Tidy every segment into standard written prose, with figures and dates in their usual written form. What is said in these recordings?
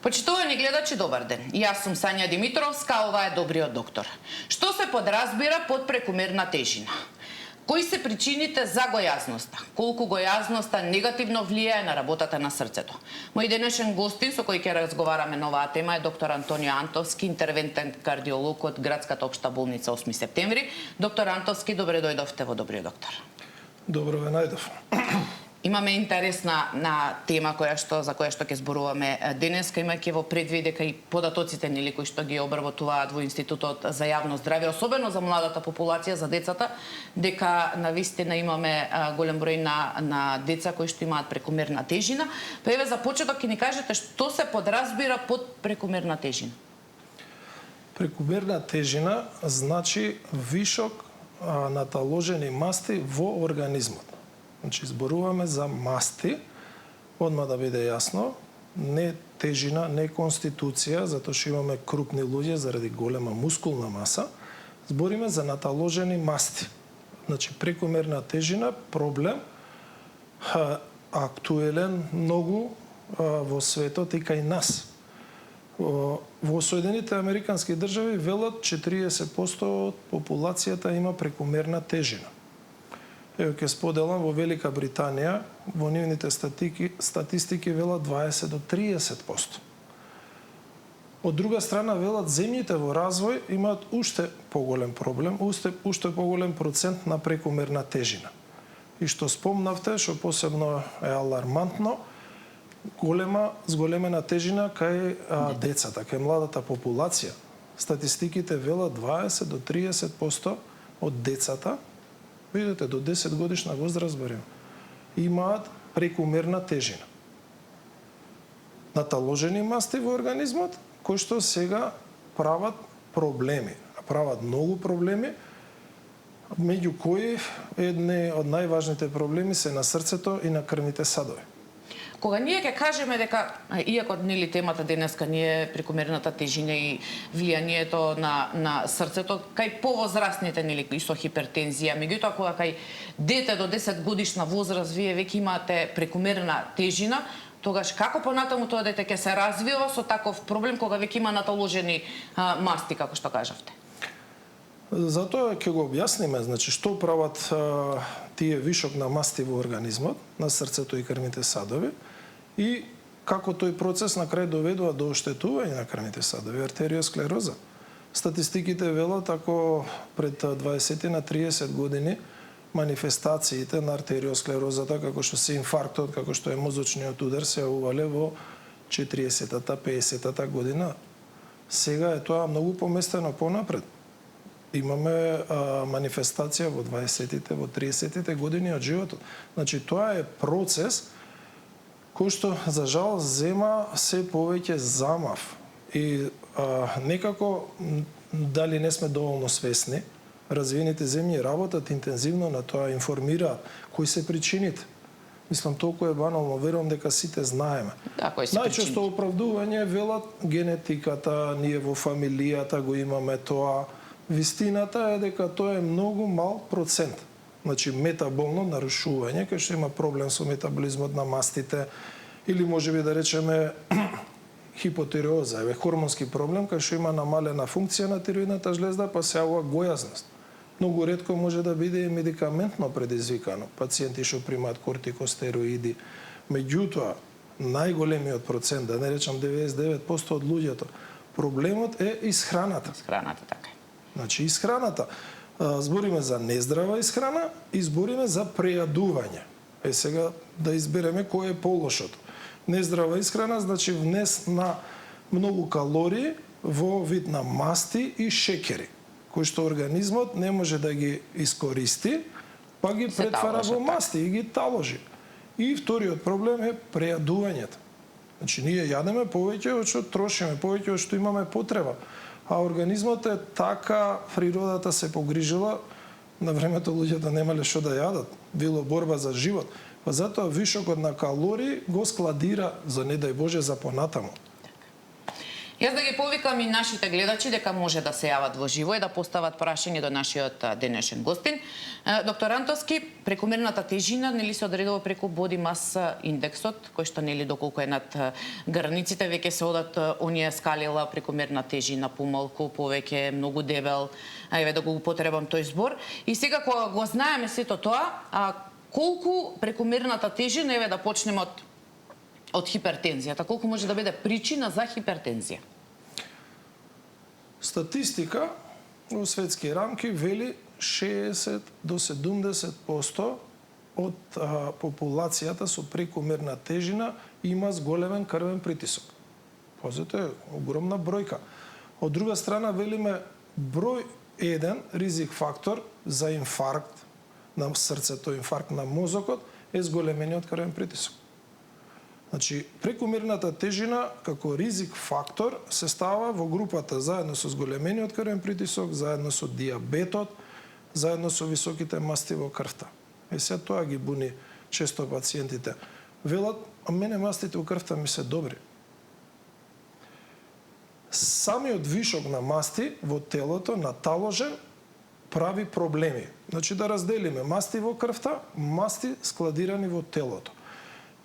Почитувани гледачи, добар ден. Јас сум Сања Димитровска, а ова е Добриот доктор. Што се подразбира под прекумерна тежина? Кои се причините за гојазноста? Колку гојазноста негативно влијае на работата на срцето? Мој денешен гостин со кој ќе разговараме на оваа тема е доктор Антонио Антовски, интервентен кардиолог од Градската општа болница 8 септември. Доктор Антовски, добре дојдовте во Добриот доктор. Добро ве најдов. Имаме интересна тема за која што ќе зборуваме денеска, имајќи во предвид дека и податоците нели кои што ги обработуваат во Институтот за јавно здравје, особено за младата популација, за децата, дека навистина имаме голем број на деца кои што имаат прекумерна тежина. Па еве за почеток ќе ни кажете што се подразбира под прекумерна тежина. Прекумерна тежина значи вишок наталожени масти во организмот. Значи, зборуваме за масти, одма да биде јасно, не тежина, не конституција, затоа што имаме крупни луѓе заради голема мускулна маса, збориме за наталожени масти. Значи, прекумерна тежина, проблем, актуелен многу во светот и кај нас. Во Соединените Американски држави велат 40% од популацијата има прекумерна тежина. Ево ќе споделам, во Велика Британија, во нивните статистики велат 20 до 30%. Од друга страна велат земјите во развој имаат уште поголем проблем, уште поголем процент на прекумерна тежина. И што спомнавте, што посебно е алармантно, зголемена тежина кај децата, кај младата популација. Статистиките велат 20 до 30% од децата, видите, до 10 годишна возраст барем, имаат прекумерна тежина. Наталожени масти во организмот, кои што сега прават проблеми. Прават многу проблеми, меѓу кои едни од најважните проблеми се на срцето и на крвните садови. Кога ние ќе кажеме дека, иако нели темата денеска не е прекумерната тежина и влијанието на срцето, кај повозрастните нели и со хипертензија, меѓутоа кога кај дете до 10 годишна возраст вие веќе имате прекумерна тежина, тогаш како понатаму тоа дете ќе се развива со таков проблем кога веќе има наталожени масти, како што кажавте? Затоа ќе го објасниме, значи што прават тие вишок на масти во организмот, на срцето и крвните садови и како тој процес на крај доведува до оштетување на крвните садови, артериосклероза. Статистиките велат ако пред 20 на 30 години манифестациите на артериосклерозата, како што се инфарктот, како што е мозочниот удар, се увале во 40-та, 50-та година. Сега е тоа многу поместено понапред. Имаме манифестација во 20-тите, во 30-тите години од животот. Значи, тоа е процес кој што, за жал, зема се повеќе замав. И некако, дали не сме доволно свесни, развиените земји работат интензивно на тоа, информираат кои се причините. Мислам, толку е банално, верувам дека сите знаеме. Да, кои се причините? Најчесто оправдување велат генетиката, ние во фамилијата го имаме тоа. Вистината е дека тоа е многу мал процент. Значи, метаболно нарушување, кај што има проблем со метаболизмот на мастите, или можеби да речеме хипотиреоза, хормонски проблем, кај што има намалена функција на тироидната жлезда, па се јавува гојазност. Многу ретко може да биде и медикаментно предизвикано. Пациенти што примаат кортикостероиди. Меѓутоа, најголемиот процент, да не речам 99% од луѓето, проблемот е исхраната. Исхраната, така. Значи, исхраната. Збориме за нездрава исхрана и збориме за прејадување. Сега да избереме кој е полошото. Нездрава исхрана значи внес на многу калории во вид на масти и шекери, кои што организмот не може да ги искористи, па ги претвара во масти и ги таложи. И вториот проблем е прејадувањето. Значи, ние јадеме повеќе од што трошиме, повеќе од што имаме потреба. А организмот е така, природата се погрижила, на времето луѓето немале што да јадат, било борба за живот. Па затоа вишокот на калории го складира, за не дај Боже, за понатаму. Јас да ги повикам и нашите гледачи дека може да се јават во живо и да постават прашање до нашиот денешен гостин. Доктор Антовски, прекумерната тежина нели се одредува преку body mass индексот, кој што нели доколку е над границите веќе се одат оние скалила прекумерна тежина, помалку, повеќе, многу дебел, еве да го употребам тој збор. И сега кога го знаеме сето тоа, колку прекумерната тежина, еве да почнеме од хипертензијата, колку може да биде причина за хипертензија? Статистика во светски рамки вели 60 до 70% од популацијата со прекумерна тежина има зголемен крвен притисок. Позето е огромна бројка. Од друга страна велиме број 1 ризик фактор за инфаркт на срцето, инфаркт на мозокот е зголемениот крвен притисок. Значи, прекумерната тежина како ризик фактор се става во групата заедно со зголемениот крвен притисок, заедно со диабетот, заедно со високите масти во крвта. Се тоа ги буни често пациентите. Велат, а мене мастите во крвта ми се добри. Самиот вишок на масти во телото, наталожен, прави проблеми. Значи да разделиме масти во крвта, масти складирани во телото.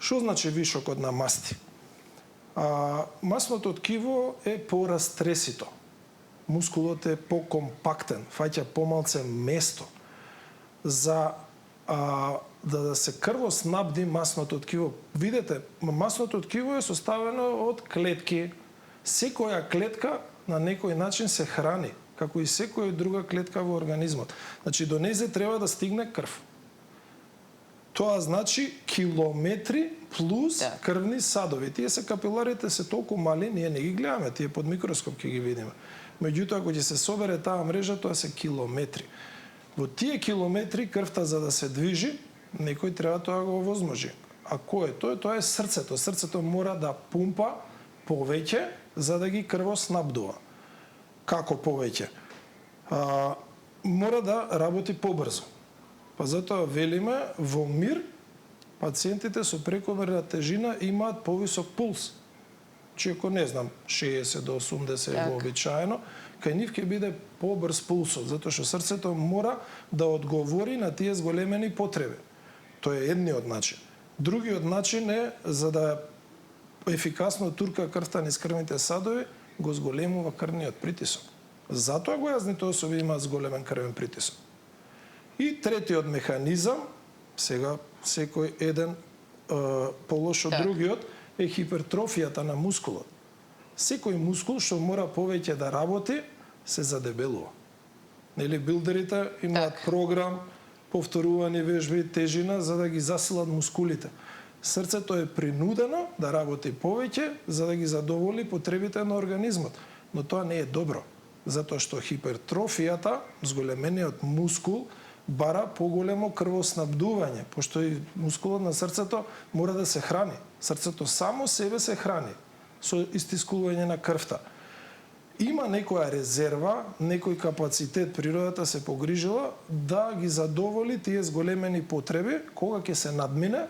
Што значи вишокот на масти? Масното ткиво е порастресито. Мускулот е покомпактен, фаќа помалце место. За да се крво снабди масното ткиво. Видете, масното ткиво е составено од клетки. Секоја клетка на некој начин се храни, како и секоја друга клетка во организмот. Значи до незе треба да стигне крв. Тоа значи километри плюс крвни садови. Тие се капиларите се толку мали, ние не ги гледаме, тие под микроскоп ќе ги видиме. Меѓутоа, ако ќе се собере таа мрежа, тоа се километри. Во тие километри крвта за да се движи, некој треба тоа го овозможи. А кој е тој? Тоа е срцето. Срцето мора да пумпа повеќе за да ги крвоснабдува. Како повеќе? Мора да работи побрзо. Па затоа велиме во мир пациентите со прекомерна тежина имаат повисок пулс. Че ако не знам 60 до 80 е вообичаено, кај нив ќе биде побрз пулсот, затоа што срцето мора да одговори на тие зголемени потреби. Тоа е едниот начин. Другиот начин е за да ефикасно турка крвта низ крвните садови, го зголемува крвниот притисок. Затоа гојазните особи имаат зголемен крвен притисок. И третиот механизам, сега секој еден полош од другиот, е хипертрофијата на мускулот. Секој мускул што мора повеќе да работи, се задебелува. Нели билдерите имаат програм, повторувани вежби, тежина за да ги засилат мускулите. Срцето е принудено да работи повеќе за да ги задоволи потребите на организмот, но тоа не е добро, затоа што хипертрофијата, зголемениот мускул, бара поголемо крвоснабдување, пошто и мускулот на срцето мора да се храни. Срцето само себе се храни со истискување на крвта. Има некоја резерва, некој капацитет природата се погрижила да ги задоволи тие зголемени потреби, кога ќе се надмине,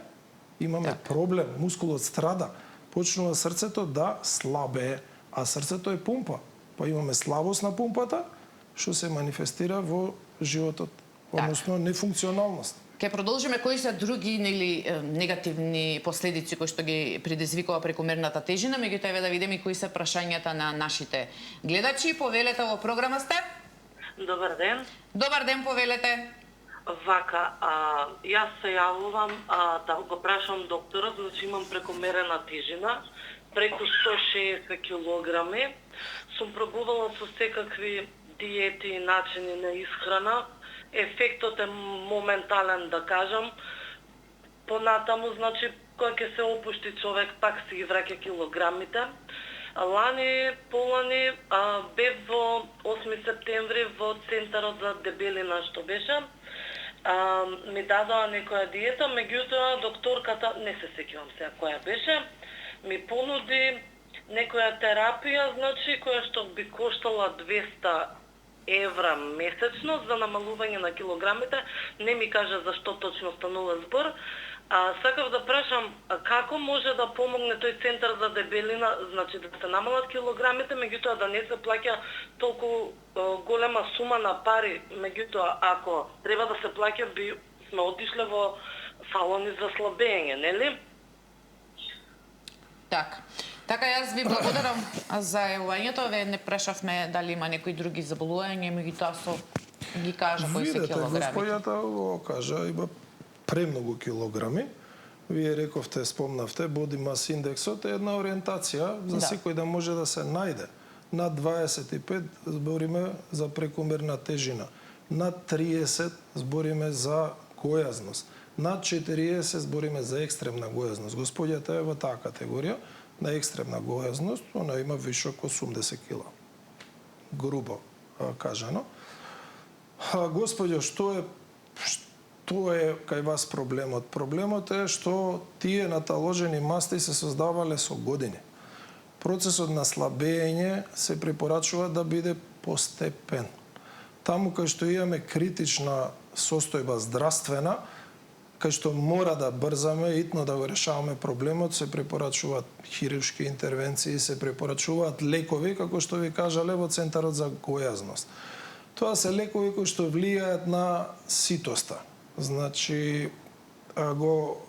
имаме проблем, мускулот страда, почнува срцето да слабее, а срцето е пумпа. Па имаме слабост на пумпата, што се манифестира во животот, односно нефункционалност. Ке продолжиме кои се други негативни последици кои што ги предизвикува прекумерната тежина, меѓутоа еве да видиме кои се прашањата на нашите гледачи. Повелете во програма сте? Добар ден. Добар ден, повелете. Вака, јас се јавувам да го прашам докторот, значи имам прекомерена тежина, преку 160 килограми. Сум пробувала со секакви диети и начини на исхрана. Ефектот е моментален, да кажам. Понатаму, значи, кога ќе се опушти човек, пак си ги враќа килограмите. Лани, полани, бев во 8 септември во Центарот за дебелина, што беше. Ми дадоа некоја диета, меѓутоа докторката, не се сеќавам сега која беше, ми понуди некоја терапија, значи, која што би коштала 200 евра месечно за намалување на килограмите. Не ми кажа за што точно станува збор, Сакав да прашам како може да помогне тој центар за дебелина, значи да се намалат килограмите, меѓутоа да не се плаќа толку голема сума на пари, меѓутоа ако треба да се плаќа, би сме отишле во салони за слабење, нели? Така, јас ви благодарам за јавувањето. Ве не прашавме дали има некои други заболувања, меѓутоа со ги кажа кои се килограмите. Господјата го кажа, има премногу килограми. Вие рековте, спомнавте, body mass индексот е една ориентација за секој да може да се најде. Над 25 збориме за прекомерна тежина. Над 30 збориме за гојазност. Над 40 збориме за екстремна гојазност. Господјата е во таа категорија на екстремна гојазност, она има вишок 80 кила. Грубо кажано. Господјо, што е кај вас проблемот? Проблемот е што тие наталожени масти се создавале со години. Процесот на слабење се препорачува да биде постепен. Таму кај што имаме критична состојба здравствена, кај што мора да брзаме, итно да го решаваме проблемот, се препорачуваат хируршки интервенции, се препорачуваат лекови, како што ви кажале во Центарот за гојазност. Тоа се лекови кои што влијаат на ситоста. Значи, го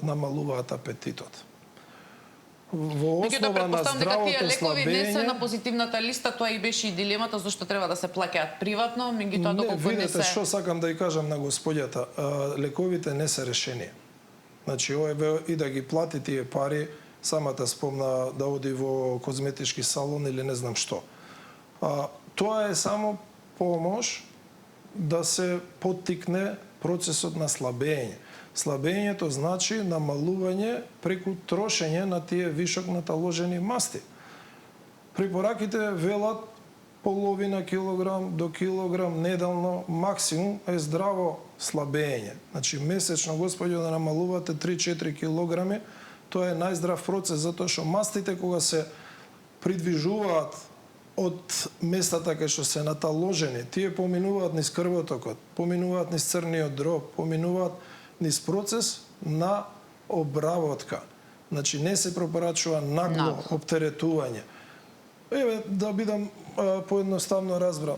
намалуваат апетитот. Во основа на здравото лекови не се на слабење... позитивната листа, тоа и беше и дилемата зашто треба да се плаќаат приватно, меѓутоа доколку не се... Видете што сакам да ја кажам на господјата, лековите не се решение. Значи, овој и да ги плати тие пари, самата спомна да оди во козметички салон или не знам што. Тоа е само помош да се поттикне процесот на слабење. Слабењето значи намалување преку трошење на тие вишок наталожени масти. Препораките велат половина килограм до килограм неделно максимум е здраво слабење. Значи месечно, господјо, да намалувате 3-4 килограми, тоа е најздрав процес, затоа што мастите кога се придвижуваат од местата кај што се наталожени, тие поминуваат низ крвотокот, поминуваат низ црниот дроб, поминуваат низ процес на обработка. Значи не се препорачува нагло оптеретување. Еве да бидам поедноставно разбран.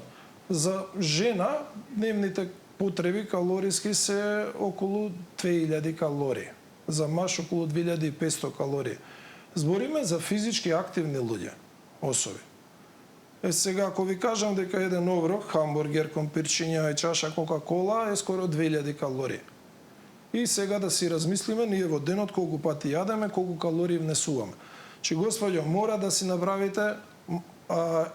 За жена дневните потреби калориски се околу 2000 калории. За маж околу 2500 калории. Збориме за физички активни луѓе, особи. Сега, ако ви кажам дека еден оброк, хамбургер, компирчиња и чаша Кока-кола е скоро 2000 калории. И сега да си размислиме, ние во денот колку пати јадеме, колку калории внесуваме. Че, господјо, мора да си направите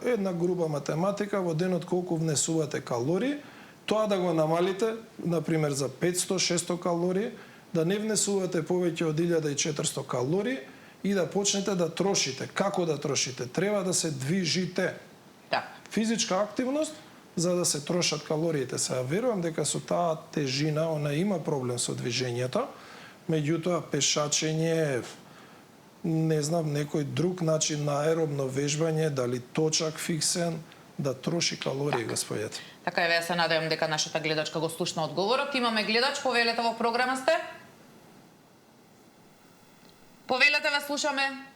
една груба математика, во денот колку внесувате калории, тоа да го намалите, например, за 500-600 калории, да не внесувате повеќе од 1400 калории и да почнете да трошите. Како да трошите? Треба да се движите. Физичка активност, за да се трошат калориите. Сега верувам дека со таа тежина она има проблем со движењето, меѓутоа пешачење, не знам, некој друг начин на аеробно вежбање, дали точак, фиксен, да троши калории, господјата. Така е, се надевам дека нашата гледачка го слушна одговорот. Имаме гледач, повелете во програма сте? Повелете, ве слушаме.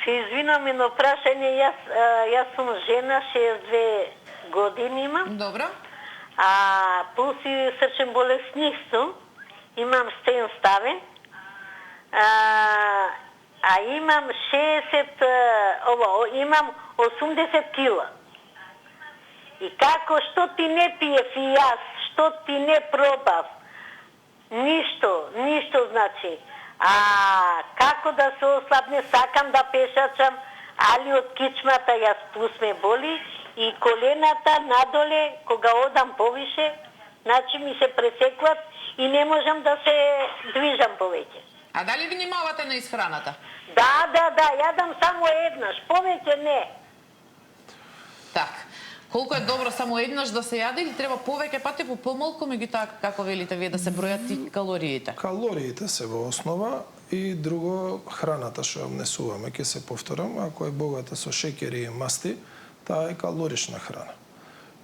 Се извинам едно прашање, јас сум жена, 62 години имам. Добро. Пулс и срчен болесник сум, имам стен ставен, имам имам 80 кила. И како, што ти не пиев и јас, што ти не пробав, ништо значи. Како да се ослабне, сакам да пешачам, али од кичмата јас пус ме боли и колената надоле, кога одам повише, значи ми се пресекват и не можам да се движам повеќе. А дали внимавате на исхраната? Да, јадам само еднаш, повеќе не. Така. Колку е добро само еднаш да се јаде или треба повеќе пати по помалку, меѓутоа како велите вие да се бројат и калориите? Калориите се во основа и друго храната што ја внесуваме, ќе се повторам, ако е богата со шеќери и масти, таа е калорична храна.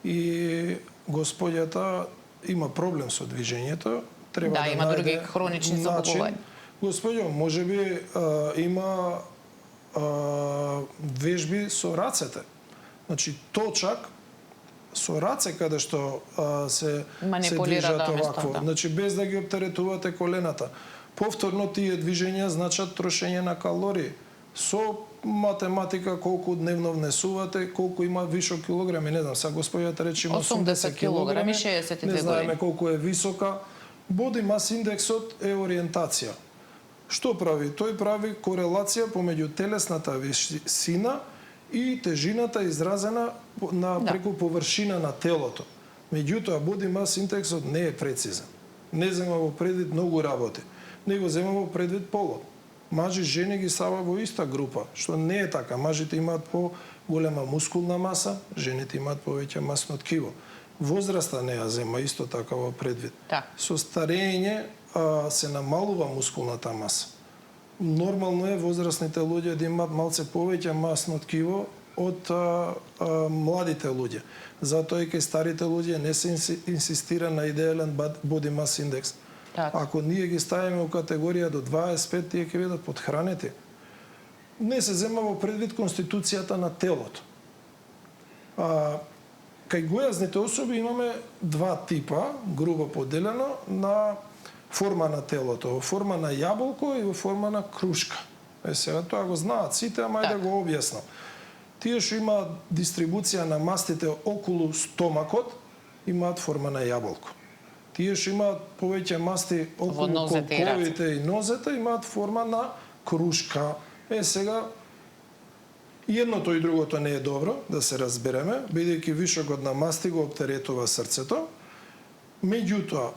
И Господјата има проблем со движењето, треба Да, да има најде други хронични начин. заболувања. Господјо, можеби има вежби со рацете. Значи, точак со раце каде што се Манипулира, движат да, место, овакво. да. Значи, без да ги оптеретувате колената. Повторно тие движења значат трошење на калории. Со математика колку дневно внесувате, колку има вишок килограми, не знам, сега господјата рече има 80 килограми, 62 не знаеме години. колку е висока. Body mass индексот е ориентација. Што прави? Тој прави корелација помеѓу телесната висина и тежината изразена преку површина на телото. Меѓутоа, body mass индексот не е прецизен. Не зема во предвид многу работи. Не го зема во предвид полот. Мажи и жени ги става во иста група, што не е така. Мажите имаат по-голема мускулна маса, жените имаат повеќе масно ткиво. Возраста не ја зема исто така во предвид. Да. Со старење се намалува мускулната маса. Нормално е возрастните луѓе да имаат малце повеќе масно ткиво од младите луѓе. Затоа и кај старите луѓе не се инсистира на идеален body mass индекс. Так. Ако ние ги ставиме во категорија до 25, тие ќе бидат подхранети. Не се зема во предвид конституцијата на телото. Кај гојазните особи имаме два типа, грубо поделено, на форма на телото. Во форма на јаболко и во форма на крушка. Сега тоа го знаат сите, ама да го објаснам. Тие што имаат дистрибуција на мастите околу стомакот, имаат форма на јаболко. Тие што имаат повеќе масти околу колковите и нозете, имаат форма на крушка. Сега, едното и другото не е добро, да се разбереме, бидејќи вишокот на масти го оптеретува срцето. Меѓутоа,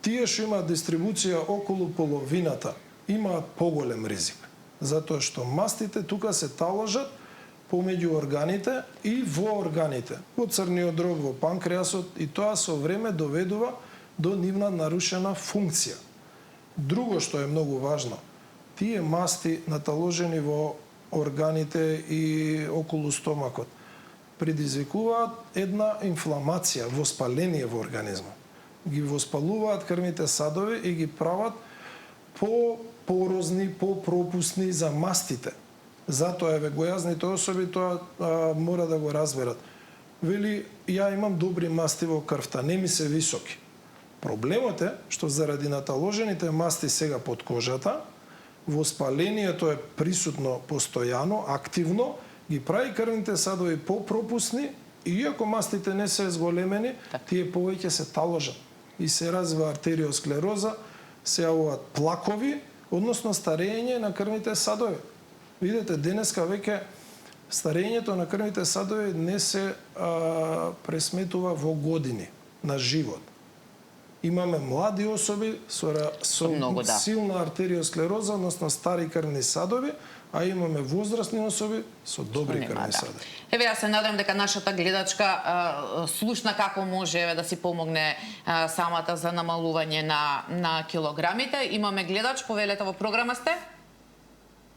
тие што имаат дистрибуција околу половината, имаат поголем ризик. Затоа што мастите тука се таложат помеѓу органите и во органите. Во црниот дроб, во панкреасот, и тоа со време доведува до нивна нарушена функција. Друго што е многу важно, тие масти наталожени во органите и околу стомакот предизвикуваат една инфламација, воспаление во организмот. Ги воспалуваат крвните садови и ги прават по-порозни, по-пропусни за мастите. Затоа гојазните особи тоа мора да го разберат. Вели, ја имам добри масти во крвта, не ми се високи. Проблемот е што заради наталожените масти сега под кожата, воспалението е присутно постојано, активно, ги прави крвните садови по-пропусни и иако мастите не се зголемени, тие повеќе се таложат и се развива артериосклероза, се јавуваат плакови, односно старење на крвните садови. Видете, денеска веќе старењето на крвните садови не се пресметува во години на живот. Имаме млади особи со силна артериосклероза, односно стари крвни садови, а имаме возрастни особи со добри крвни садови. Еве, јас се надевам дека нашата гледачка слушна како може да си помогне самата за намалување на килограмите. Имаме гледач, повелете, во програма сте?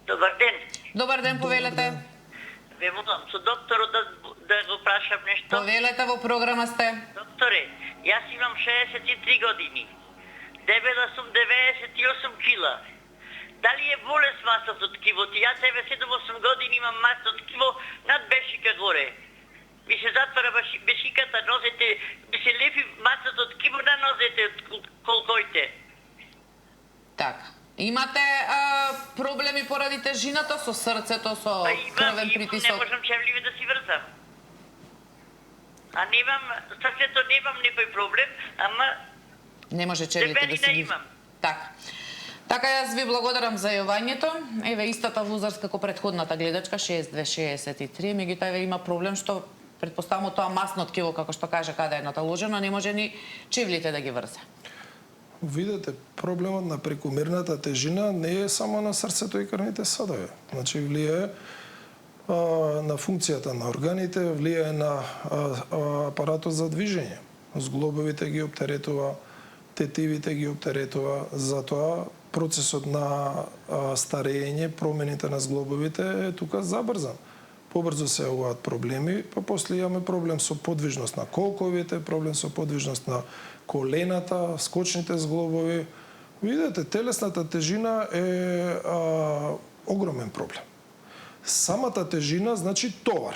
Добар ден. Добар ден, повелете. Ве модам со докторот да го прашам нешто. Повелете, во програма сте. Докторе, јас имам 63 години. Дебела сум 98 кила. Дали е болест масното ткиво? Јас еве 7-8 години имам масно ткиво над бешика горе. Ми се затвара бешиката, нозете, ми се лепи масното ткиво на нозете од колкоите. Така. Имате проблеми поради тежината со срцето, со крвен притисок? Не можам чевливе да си врзам. А немам, срцето немам некој проблем, ама не може чевлите да си имам. Така. Така, јас ви благодарам за јавањето. Еве, истата возраст како претходната гледачка, 62-63, меѓутоа еве има проблем што претпоставувам тоа масно ткиво, како што каже, каде е наталожено, не може ни чевлите да ги врзе. Видете, проблемот на прекумерната тежина не е само на срцето и крвните садови. Значи, влијае на функцијата на органите, влијае на апаратот за движење. Зглобовите ги оптеретува, тетивите ги оптеретува, затоа процесот на старење, промените на зглобовите е тука забрзан. побрзо се јавуваат проблеми, па после имаме проблем со подвижност на колковите, проблем со подвижност на колената, скочните зглобови. Видете, телесната тежина е огромен проблем. Самата тежина значи товар.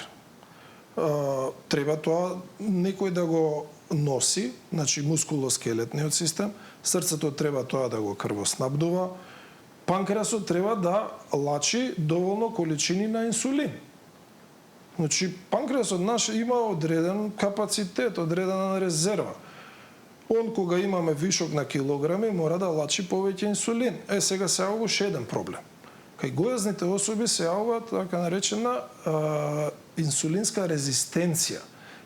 Треба тоа некој да го носи, значи мускулоскелетниот систем, срцето треба тоа да го крвоснабдува, панкреасот треба да лачи доволно количини на инсулин. Значи, панкреасот наш има одреден капацитет, одредена резерва. Он, кога имаме вишок на килограми, мора да лачи повеќе инсулин. Сега се јавува уште еден проблем. Кај гојазните особи се јавува така наречена инсулинска резистенција.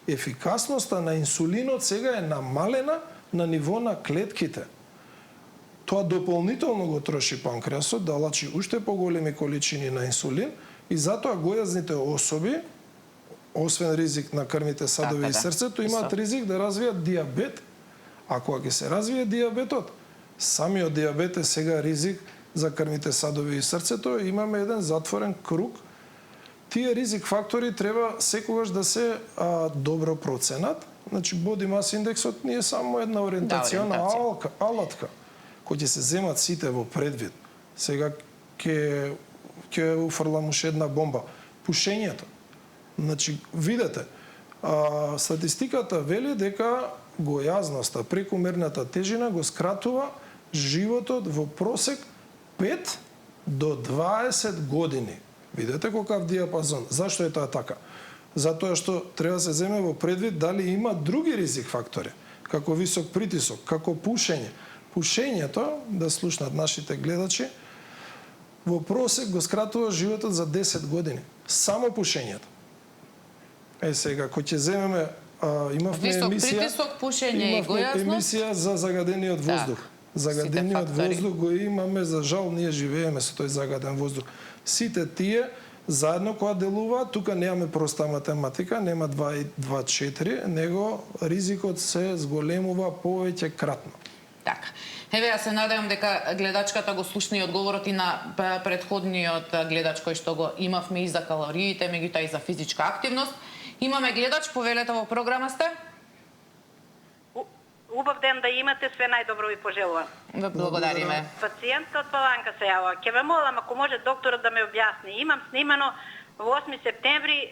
Ефикасноста на инсулинот сега е намалена на ниво на клетките. Тоа дополнително го троши панкреасот да лачи уште поголеми количини на инсулин и затоа гојазните особи, освен ризик на крвните садови и срцето, имаат ризик да развијат диабет. А кога ќе се развие диабетот, самиот диабет е сега ризик за крвните садови и срцето, имаме еден затворен круг. Тие ризик фактори треба секогаш да се добро проценат. Значи, body mass индексот не е само една ориентацијна алатка, кој ќе се земат сите во предвид. Сега ќе уфрлам уште една бомба. Пушењето. Значи, видете, статистиката вели дека гојазноста, прекумерната тежина го скратува животот во просек 5 до 20 години. Видете колкав диапазон. Зашто е тоа така? Затоа што треба да се земе во предвид дали има други ризик фактори, како висок притисок, како пушење. Пушењето, да слушнат нашите гледачи, во просек го скратува животот за 10 години. Само пушењето. Сега, кој ќе земеме, имавме притисок, пушење и гојазност, емисија за загадениот воздух. Загадениот воздух го имаме, за жал, ние живееме со тој загаден воздух. Сите тие заедно кога делуваат, тука немаме проста математика, нема 2 и 2 4, него ризикот се зголемува повеќе кратно. Така. Еве, ја се надевам дека гледачката го слушна и одговорот и на предходниот гледач кој што го имавме и за калориите, меѓутоа и за физичка активност. Имаме гледач, повелете во програма сте. Убав ден да имате, све најдобро ви пожелувам. Ве благодариме. Пациентка од Паланка се јава. Ќе ве молам, ако може докторот да ме објасни. Имам снимано во 8 септември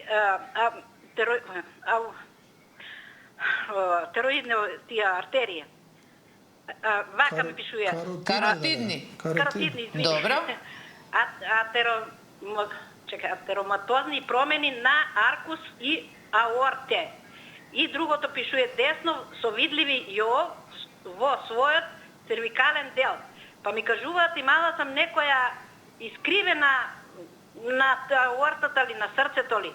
тероидни тие артерија. Вака ми пишуја. Каротидни. Каротидни, извини. Добро. Атероматозни промени на аркус и аорте. И другото пишуе десно со видливи јо во својот цервикален дел. Па ми кажуваат имала сам некоја искривена на аортата ли, на срцето ли.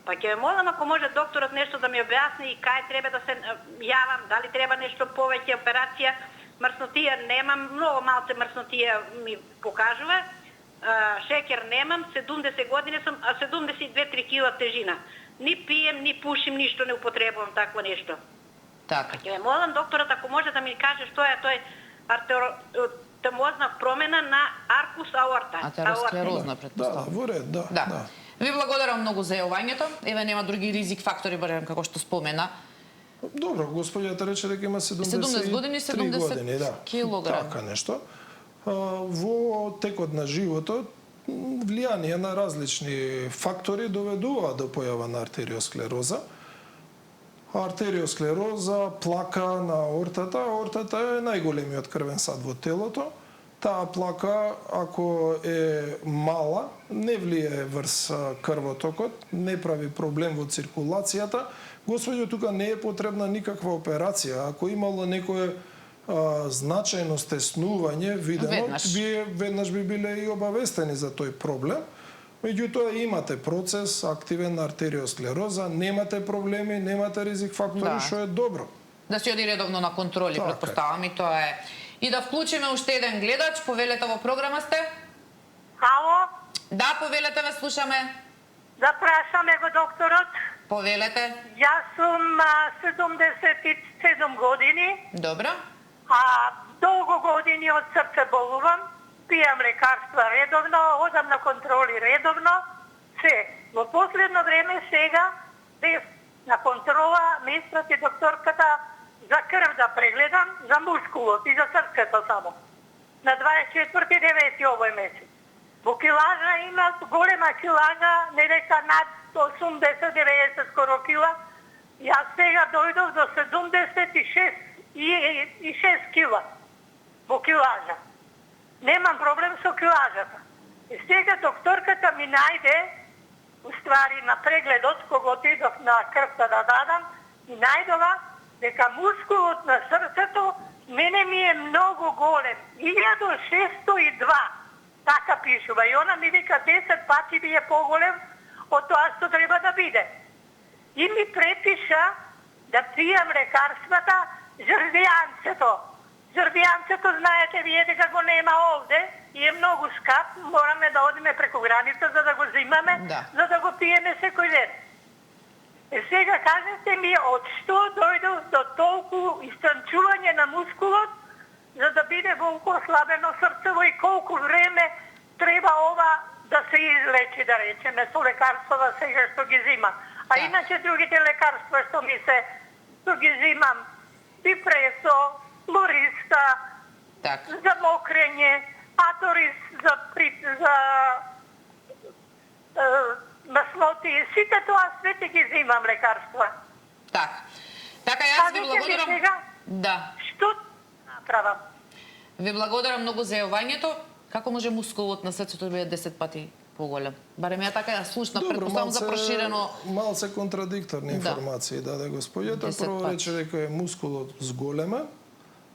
Па ќе молам ако може докторот нешто да ми објасни и кај треба да се јавам, дали треба нешто повеќе операција. Мрснотија немам, многу малце мрснотија ми покажува. Шекер немам, 70 години сум, а 72-3 кила тежина. Ни пием, ни пушим, ништо не употребувам такво нешто. Така. Ќе молам докторот ако може да ми каже што е тој атеросклерозна промена на аркус аорта. Атеросклерозна, претпоставам. Во ред, да. Ви благодарам многу за јавувањето. Еве нема други ризик фактори, барем како што спомена. Добро, господјата рече дека има 70 години, 70 килограм. Така нешто. Во текот на животот влијание на различни фактори доведуваат до појава на артериосклероза. Артериосклероза, плака на аортата. Аортата е најголемиот крвен сад во телото. Таа плака, ако е мала, не влие врз крвотокот, не прави проблем во циркулацијата. Господјо, тука не е потребна никаква операција. Ако имало некое значајно стеснување видено, вие веднаш би биле и обавестени за тој проблем. Меѓутоа имате процес активен на артериосклероза, немате проблеми, немате ризик фактори, што е добро. Да си оди редовно на контроли, претпоставам и тоа е. И да вклучиме уште еден гледач, повелете во програма сте? Ало? Да, повелете, ве слушаме. Да прашаме го докторот. Повелете. Јас сум 77 години. Добро. Долго години од срце болувам, пијам лекарства редовно, одам на контроли редовно, Во последно време сега бев на контрола, ме испрати докторката за крв да прегледам, за мускулот и за срцето само. На 24.9. овој месец. Во килажа има голема килажа, не дека над 80-90 скоро кила. Јас сега дојдов до 76 кила во килажа. Немам проблем со килажата. И сега докторката ми најде, уствари на прегледот, кога отидов на крвта да дадам, ми најдова дека мускулот на срцето мене ми е многу голем. 1602, така пишува. И она ми вика 10 пати ми е поголем од тоа што треба да биде. И ми препиша да пијам лекарствата жрвијанцето. Жрвијанцето, знаете вие дека го нема овде и е многу скап, мораме да одиме преку граница за да го зимаме, за да го пиеме секој ден. И сега кажете ми од што дојдов до толку истранчување на мускулот за да биде волку ослабено срцево и колку време треба ова да се излечи, да речеме, со лекарствата сега што ги зимам. А иначе другите лекарства што ги зимам, Бипресо, Лориста, за мокрење, Аторис за масноти, сите тоа свете ги зимам лекарства. Така јас ви благодарам. Да. Што направам? Ви благодарам многу за јавањето. Како може мускулот на срцето да биде 10 пати поголем? Барем ја така ја слушнав, претпоставам за проширено. Малце контрадикторни информации даде господјата. Прво рече дека е мускулот зголемен,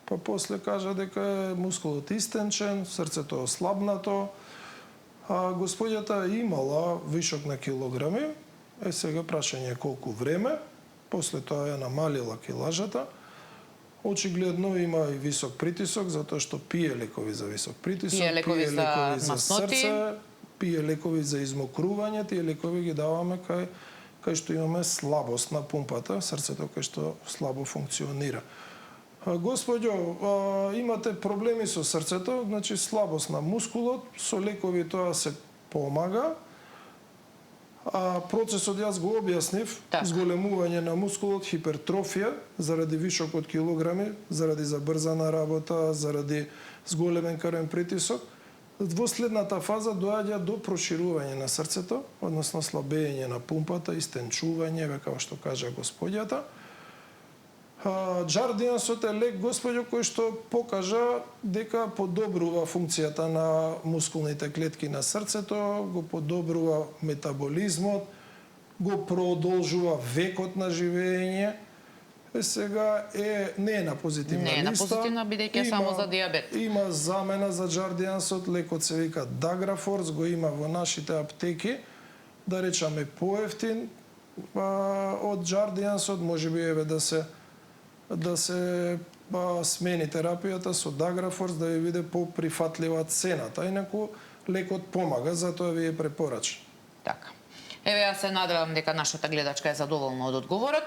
па после кажа дека е мускулот истенчен, срцето е ослабнато. А господјата имала вишок на килограми, сега прашање е колку време, после тоа ја намалила килажата. Очигледно има и висок притисок, затоа што пие лекови за висок притисок, пие лекови за срце, пие лекови за измокрување, тие лекови ги даваме кај што имаме слабост на пумпата, срцето кај што слабо функционира. Господјо, имате проблеми со срцето, значи слабост на мускулот, со лекови тоа се помага. Процесот јас го објаснив, зголемување на мускулот, хипертрофија, заради вишок од килограми, заради забрзана работа, заради зголемен крвен притисок. Во следната фаза доаѓа до проширување на срцето, односно слабење на пумпата, истенчување, како што кажа господјата. Џардијансот е лек, господјо, кој што покажа дека подобрува функцијата на мускулните клетки на срцето, го подобрува метаболизмот, го продолжува векот на живење. Сега не е на позитивна листа. Не е на позитивна, бидејќи само за диабет. Има замена за џардијансот, лекот се вика Даграфорс, го има во нашите аптеки, да речеме поевтин од џардијансот, можеби еве да се смени терапијата со Даграфорс, да ви биде поприфатлива цената. Инаку лекот помага, затоа ви е препорачен. Така. Еве, јас се надевам дека нашата гледачка е задоволна од одговорот.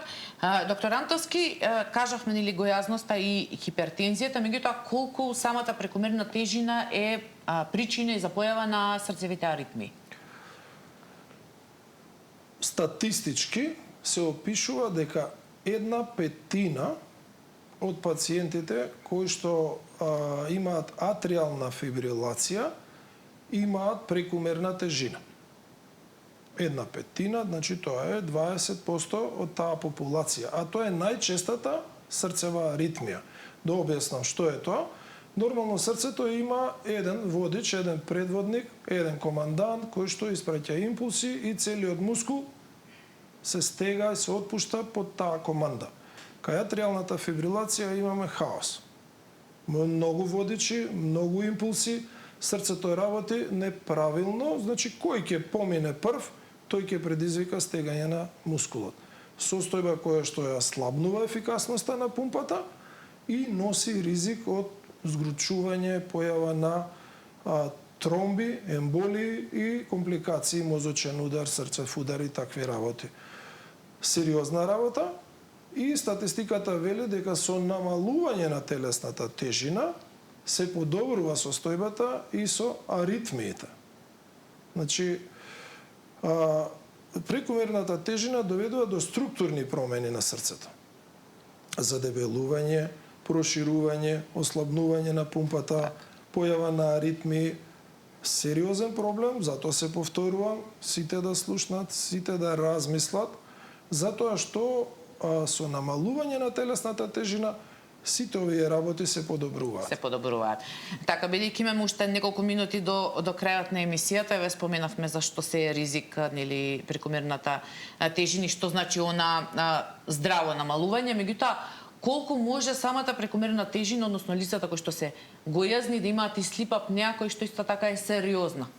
Доктор Антовски, кажавме нели гојазноста и хипертензијата, меѓутоа колку самата прекомерна тежина е причина и за појава на срцевите аритми? Статистички се опишува дека 1/5 од пациентите кои што имаат атриална фибрилација имаат прекумерна тежина. 1/5, значи тоа е 20% од таа популација, а тоа е најчестата срцева аритмија. Да објаснам што е тоа. Нормално срцето има еден водич, еден предводник, еден командант кој што испраќа импулси и целиот мускул се стега и се отпушта под таа команда. Кај атриалната фибрилација имаме хаос. Многу водичи, многу импулси, срцето работи неправилно, значи кој ќе помине прв, тој ќе предизвика стегање на мускулот. Состојба која што ја слабнува ефикасноста на пумпата и носи ризик од згручување, појава на тромби, емболии и компликации, мозочен удар, срцев удар и такви работи. Сериозна работа. И статистиката вели дека со намалување на телесната тежина се подобрува состојбата и со аритмиите. Значи, Прекомерната тежина доведува до структурни промени на срцето. Задебелување, проширување, ослабнување на пумпата, појава на аритми, сериозен проблем, затоа се повторувам, сите да слушнат, сите да размислат, затоа што со намалување на телесната тежина сите овие работи се подобруваат. Се подобруваат. Така, бидејќи имаме уште неколку минути до крајот на емисијата, ве споменавме зашто се е ризик, нели, прекомерната тежина и што значи она здраво намалување, меѓутоа колку може самата прекомерна тежина, односно лицата кои што се гојазни, да имаат и слип апнеа, кој што исто така е сериозна?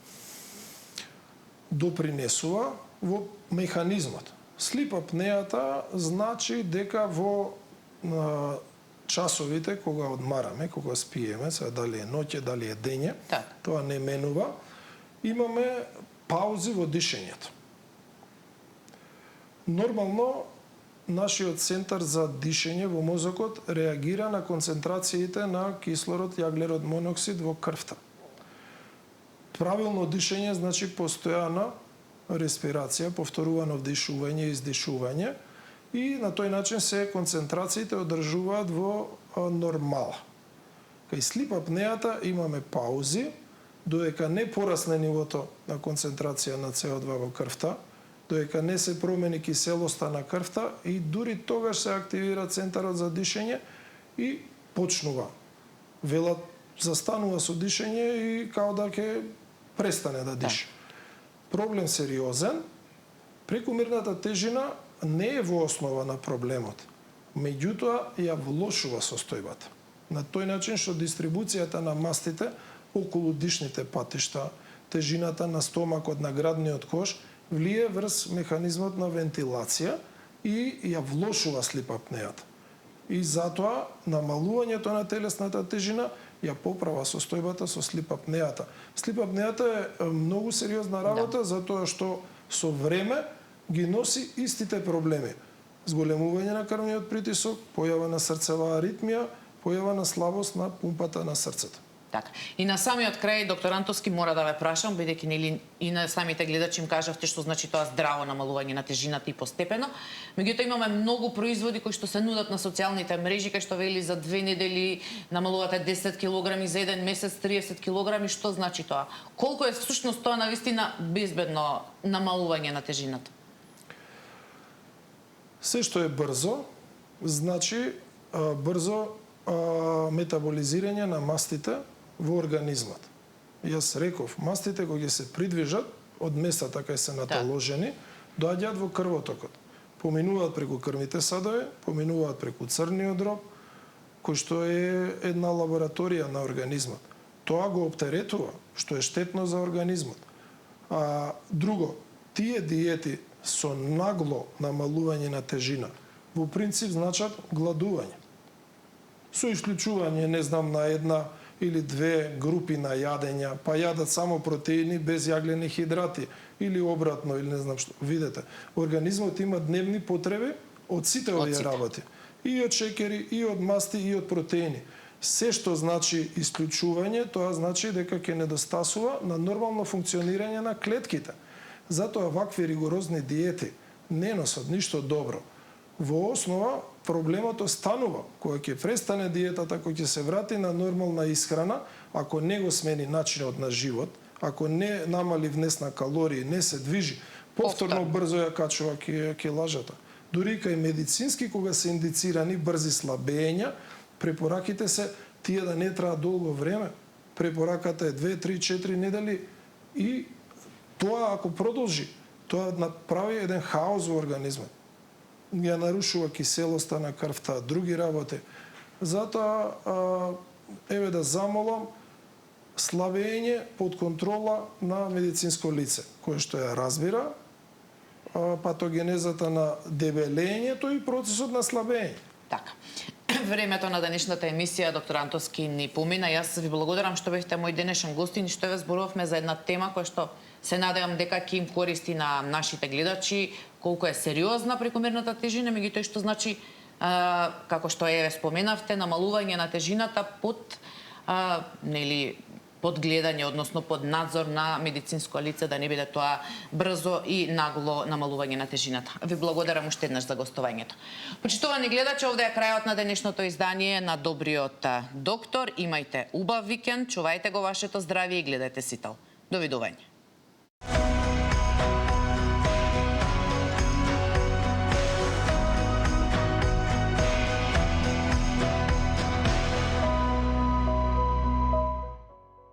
Допринесува во механизмот. Слип апнеата значи дека во часовите кога одмараме, кога спиеме, сега дали е ноќе, дали е дење, тоа не менува, имаме паузи во дишењето. Нормално, нашиот центар за дишење во мозокот реагира на концентрациите на кислород и јаглерод моноксид во крвта. Правилно дишење значи постојана респирација, повторувано вдишување и издишување, и на тој начин се концентрациите одржуваат во нормала. Кај слип апнеата имаме паузи, додека не порасне нивото на концентрација на CO2 во крвта, додека не се промени киселоста на крвта и дури тогаш се активира центарот за дишење и почнува. Велат, застанува со дишење и као да ќе престане да диша. Проблем сериозен, прекомерната тежина не е во основа на проблемот, меѓутоа ја влошува состојбата. На тој начин што дистрибуцијата на мастите околу дишните патишта, тежината на стомакот, на градниот кош, влие врз механизмот на вентилација и ја влошува слип апнеата. И затоа намалувањето на телесната тежина ја поправа состојбата со слип апнеата. Слип апнеата е многу сериозна работа, затоа што со време ги носи истите проблеми. Зголемување на крвниот притисок, појава на срцева аритмија, појава на слабост на пумпата на срцето. Така. И на самиот крај, доктор Антовски, мора да ве прашам, бидејќи нели и на самите гледачи им кажавте што значи тоа здраво намалување на тежината и постепено. Меѓутоа имаме многу производи кои што се нудат на социјалните мрежи, кај што вели за 2 недели намалувате 10 килограми, за еден месец 30 килограми, што значи тоа? Колку е всушност тоа навистина безбедно намалување на тежината? Се што е брзо, значи брзо метаболизирање на мастите во организмот. Јас реков, мастите кои ќе се придвижат од местата кај се наталожени, доаѓаат во крвотокот. Поминуваат преку крвните садови, поминуваат преку црниот дроб, кој што е една лабораторија на организмот. Тоа го оптеретува, што е штетно за организмот. Друго, тие диети со нагло намалување на тежина, во принцип значат гладување. Со исклучување, не знам, на една или две групи на јадења, па јадат само протеини без јаглени хидрати, или обратно, или не знам што. Видете, организмот има дневни потреби од сите овие работи. И од шекери, и од масти, и од протеини. Се што значи исклучување, тоа значи дека ќе недостасува на нормално функционирање на клетките. Затоа вакви ригорозни диети не носат ништо добро. Во основа проблемот останува кога ќе престане диетата, кога ќе се врати на нормална исхрана, ако не го смени начинот на живот, ако не намали внес на калории, не се движи, повторно брзо ја качува килажата. Дури кај медицински кога се индицирани брзи слабења, препораките се тие да не траа долго време. Препораката е 2, 3, 4 недели и тоа ако продолжи, тоа направи еден хаос во организмот. Ја нарушува киселоста на крвта, други работи. Затоа, еве да замолам, слабење под контрола на медицинско лице, кое што ја разбира патогенезата на дебелењето и процесот на слабење. Така. Времето на денешната емисија, доктор Антовски, ни помина. Јас ви благодарам што бевте мој денешен гостин и што ве зборувавме за една тема која што се надевам дека ќе им користи на нашите гледачи, колку е сериозна прекомерната тежина, меѓутоа што значи, како што еве споменавте, намалување на тежината под под гледање, односно под надзор на медицинско лице, да не биде тоа брзо и нагло намалување на тежината. Ви благодарам уште еднаш за гостувањето. Почитувани гледачи, овде е крајот на денешното издание на Добриот доктор. Имајте убав викенд, чувајте го вашето здравје и гледајте Сител. Довидување.